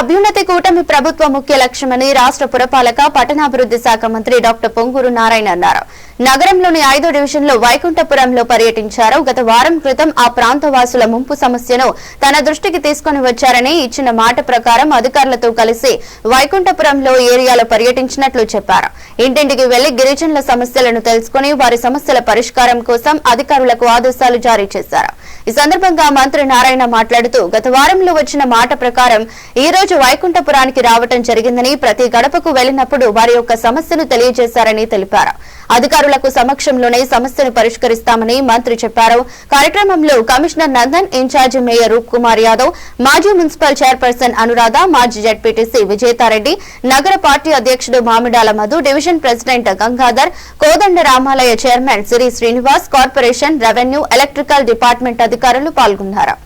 అభ్యున్నతి కూటమి ప్రభుత్వ ముఖ్య లక్ష్యమని రాష్ట్ర పురపాలక పట్టణాభివృద్ధి శాఖ మంత్రి డాక్టర్ పొంగూరు నారాయణ అన్నారు. నగరంలోని 5వ డివిజన్లో వైకుంఠపురంలో పర్యటించారు. గత వారం క్రితం ఆ ప్రాంత వాసుల ముంపు సమస్యను తన దృష్టికి తీసుకుని వచ్చారని, ఇచ్చిన మాట ప్రకారం అధికారులతో కలిసి వైకుంఠపురంలో ఏరియాలో పర్యటించినట్లు చెప్పారు. ఇంటింటికి వెళ్లి గిరిజనుల సమస్యలను తెలుసుకుని వారి సమస్యల పరిష్కారం కోసం అధికారులకు ఆదేశాలు జారీ చేశారు. ఈ సందర్భంగా మంత్రి నారాయణ మాట్లాడుతూ, గత వారంలో వచ్చిన మాట ప్రకారం ఈ రోజు వైకుంఠపురానికి రావడం జరిగిందని, ప్రతి గడపకు వెళ్లినప్పుడు వారి యొక్క సమస్యను తెలియజేశారని తెలిపారు. అధికారులకు సమక్షంలోనే సమస్యను పరిష్కరిస్తామని మంత్రి చెప్పారు. కార్యక్రమంలో కమిషనర్ నందన్, ఇన్ఛార్జి మేయర్ రూప్ కుమార్ యాదవ్, మాజీ మున్సిపల్ చైర్పర్సన్ అనురాధ, మాజీ జడ్పీటీసీ విజేతారెడ్డి, నగర పార్టీ అధ్యక్షుడు Mamidala Madhu, division president Gangadhar, Kodanda Ramalaya chairman Siri Srinivas, corporation, revenue, electrical department అధికారులు పాల్గొన్నారు.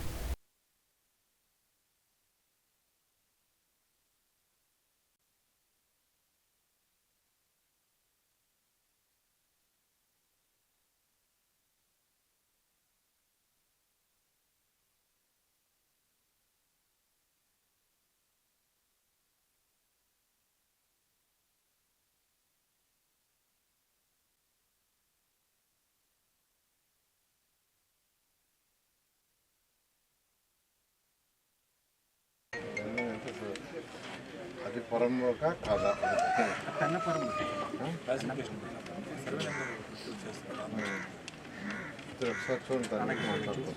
అది పొరంలోక కాదా ఒకసారి చూడండి మాట్లాడుకో.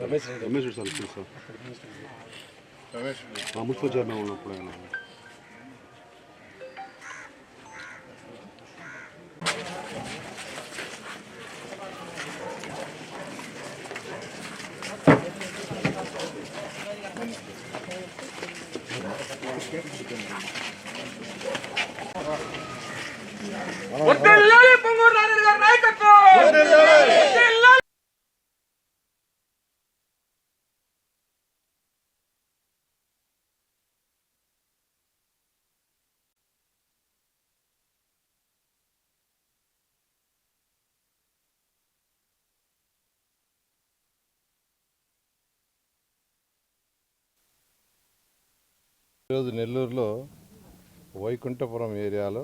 రమేష్ సార్ మున్సిపల్ చైర్మన్ ఉన్నప్పుడు ఆయన ఈరోజు నెల్లూరులో వైకుంఠపురం ఏరియాలో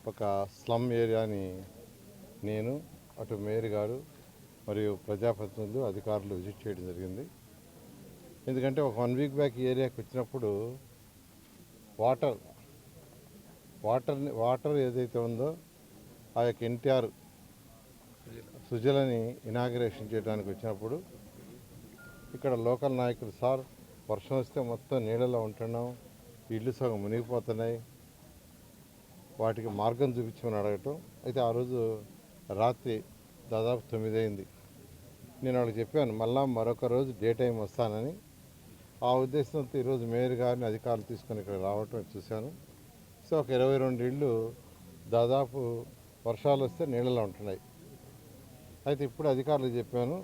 ఒక స్లమ్ ఏరియాని నేను, అటు మేయర్ గారు మరియు ప్రజాప్రతినిధులు, అధికారులు విజిట్ చేయడం జరిగింది. ఎందుకంటే ఒక 1 వీక్ బ్యాక్ ఈ ఏరియాకి వచ్చినప్పుడు వాటర్ ఏదైతే ఉందో ఆ యొక్క ఎన్టీఆర్ సుజలని ఇనాగ్రేషన్ చేయడానికి వచ్చినప్పుడు ఇక్కడ లోకల్ నాయకులు, సార్ వర్షం వస్తే మొత్తం నీళ్ళలో ఉంటున్నాం, ఇళ్ళు సగం మునిగిపోతున్నాయి, వాటికి మార్గం చూపించమని అడగటం. అయితే ఆ రోజు రాత్రి దాదాపు 9 అయింది. నేను వాళ్ళకి చెప్పాను మళ్ళా మరొక రోజు డే టైం వస్తానని. ఆ ఉద్దేశంతో ఈరోజు మేయర్ గారిని అధికారులు తీసుకొని ఇక్కడ రావటం చూశాను. సో ఒక 22 ఇళ్ళు దాదాపు వర్షాలు వస్తే నీళ్ళలో ఉంటున్నాయి. అయితే ఇప్పుడు అధికారులకు చెప్పాను,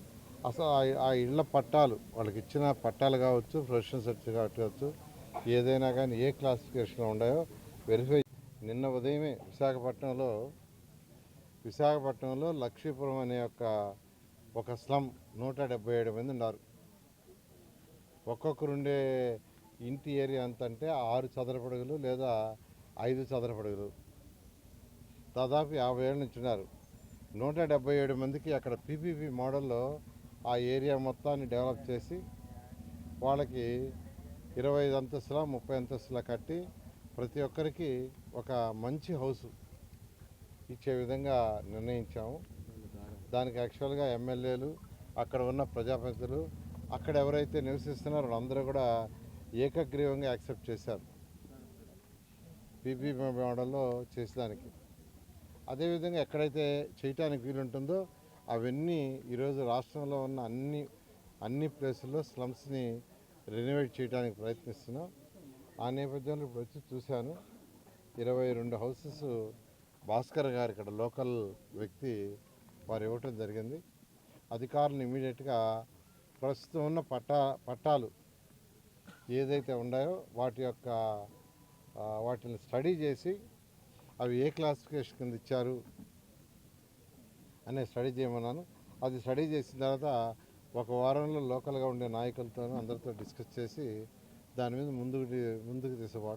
అసలు ఆ ఇళ్ల పట్టాలు, వాళ్ళకి ఇచ్చిన పట్టాలు కావచ్చు, ప్రొఫెషనల్ సర్టిఫికేట్ కావచ్చు, ఏదైనా కానీ ఏ క్లాసిఫికేషన్లో ఉన్నాయో వెరిఫై. నిన్న ఉదయమే విశాఖపట్నంలో లక్ష్మీపురం అనే ఒక స్లమ్ 177 మంది ఉన్నారు. ఒక్కొక్కరుండే ఇంటి ఏరియా ఎంత అంటే 6 చదరపు అడుగులు లేదా 5 చదరపు అడుగులు, దాదాపు 50 ఏళ్ళ నుంచి ఉన్నారు. 177 మందికి అక్కడ పీపీపీ మోడల్లో ఆ ఏరియా మొత్తాన్ని డెవలప్ చేసి వాళ్ళకి 25 అంతస్తుల 30 అంతస్తుల కట్టి ప్రతి ఒక్కరికి ఒక మంచి హౌస్ ఇచ్చే విధంగా నిర్ణయించాము. దానికి యాక్చువల్గా ఎమ్మెల్యేలు, అక్కడ ఉన్న ప్రజాప్రతినిధులు, అక్కడ ఎవరైతే నివసిస్తున్నారో వాళ్ళందరూ కూడా ఏకగ్రీవంగా యాక్సెప్ట్ చేశారు పీపీపీ మోడల్లో చేసేదానికి. అదేవిధంగా ఎక్కడైతే చేయటానికి వీలుంటుందో అవన్నీ ఈరోజు రాష్ట్రంలో ఉన్న అన్ని ప్లేసుల్లో స్లమ్స్ని రెనోవేట్ చేయడానికి ప్రయత్నిస్తున్నాం. ఆ నేపథ్యంలో ఇప్పుడు వచ్చి చూశాను, 22 హౌసెస్ భాస్కర్ గారు ఇక్కడ లోకల్ వ్యక్తి వారు ఇవ్వటం జరిగింది. అధికారులను ఇమీడియట్గా ప్రస్తుతం ఉన్న పట్టాలు ఏదైతే ఉన్నాయో వాటిని స్టడీ చేసి అవి ఏ క్లాసిఫికేషన్ కింద ఇచ్చారు అనే స్టడీ చేయమన్నాను. అది స్టడీ చేసిన తర్వాత ఒక వారంలో లోకల్గా ఉండే నాయకులతో అందరితో డిస్కస్ చేసి దాని మీద ముందుకు తీసుకుపోవడం